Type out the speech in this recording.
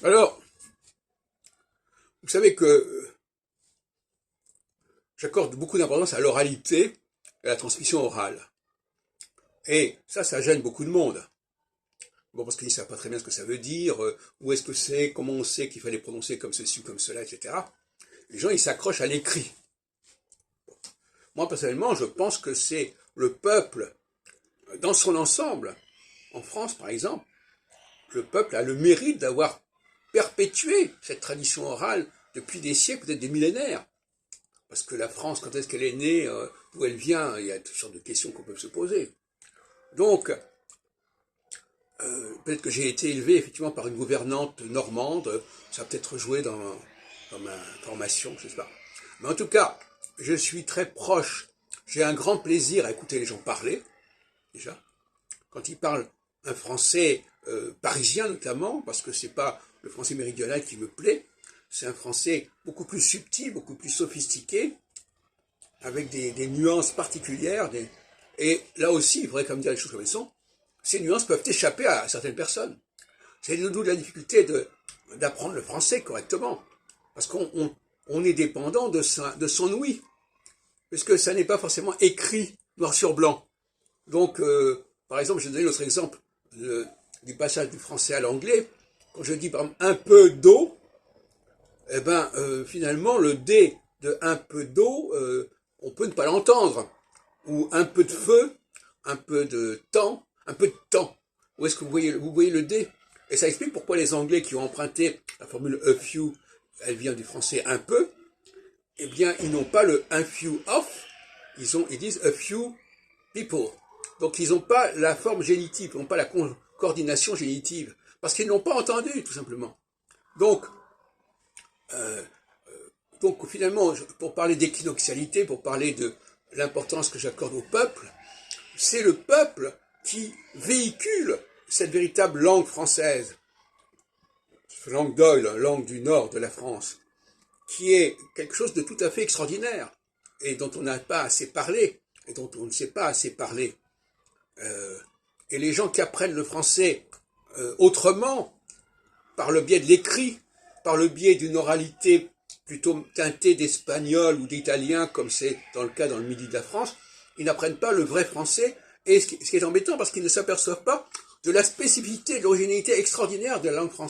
Alors, vous savez que j'accorde beaucoup d'importance à l'oralité et à la transmission orale. Et ça gêne beaucoup de monde. Bon, parce qu'ils ne savent pas très bien ce que ça veut dire, où est-ce que c'est, comment on sait qu'il fallait prononcer comme ceci ou comme cela, etc. Les gens, ils s'accrochent à l'écrit. Moi, personnellement, je pense que c'est le peuple, dans son ensemble, en France, par exemple, le peuple a le mérite d'avoir perpétué cette tradition orale depuis des siècles, peut-être des millénaires. Parce que la France, quand est-ce qu'elle est née, d'où elle vient, il y a toutes sortes de questions qu'on peut se poser. Donc, peut-être que j'ai été élevé effectivement par une gouvernante normande, ça a peut-être joué dans ma formation, je ne sais pas. Mais en tout cas, je suis très proche, j'ai un grand plaisir à écouter les gens parler, déjà. Quand ils parlent un français parisien notamment, parce que c'est pas le français méridional qui me plaît, c'est un français beaucoup plus subtil, beaucoup plus sophistiqué, avec des nuances particulières, et là aussi, il faudrait quand même dire les choses comme elles sont, ces nuances peuvent échapper à certaines personnes. C'est d'où la difficulté d'apprendre le français correctement, parce qu'on est dépendant de son ouïe, puisque ça n'est pas forcément écrit noir sur blanc. Donc, par exemple, je vais donner l'autre exemple du passage du français à l'anglais. Quand je dis par exemple un peu d'eau, eh ben finalement le D de un peu d'eau, on peut ne pas l'entendre. Ou un peu de feu, un peu de temps, un peu de temps. Où est-ce que vous voyez le D? Et ça explique pourquoi les Anglais qui ont emprunté la formule a few, elle vient du français un peu, eh bien ils n'ont pas le un few of, ils disent a few people. Donc ils n'ont pas la forme génitive, ils n'ont pas la coordination génitive, parce qu'ils n'ont pas entendu, tout simplement. Donc finalement, pour parler d'équinoxialité, pour parler de l'importance que j'accorde au peuple, c'est le peuple qui véhicule cette véritable langue française, cette langue d'oïl, langue du nord de la France, qui est quelque chose de tout à fait extraordinaire, et dont on n'a pas assez parlé, et dont on ne sait pas assez parler. Et les gens qui apprennent le français autrement, par le biais de l'écrit, par le biais d'une oralité plutôt teintée d'espagnol ou d'italien, comme c'est dans le cas dans le midi de la France, ils n'apprennent pas le vrai français, et ce qui est embêtant, parce qu'ils ne s'aperçoivent pas de la spécificité, de l'originalité extraordinaire de la langue française.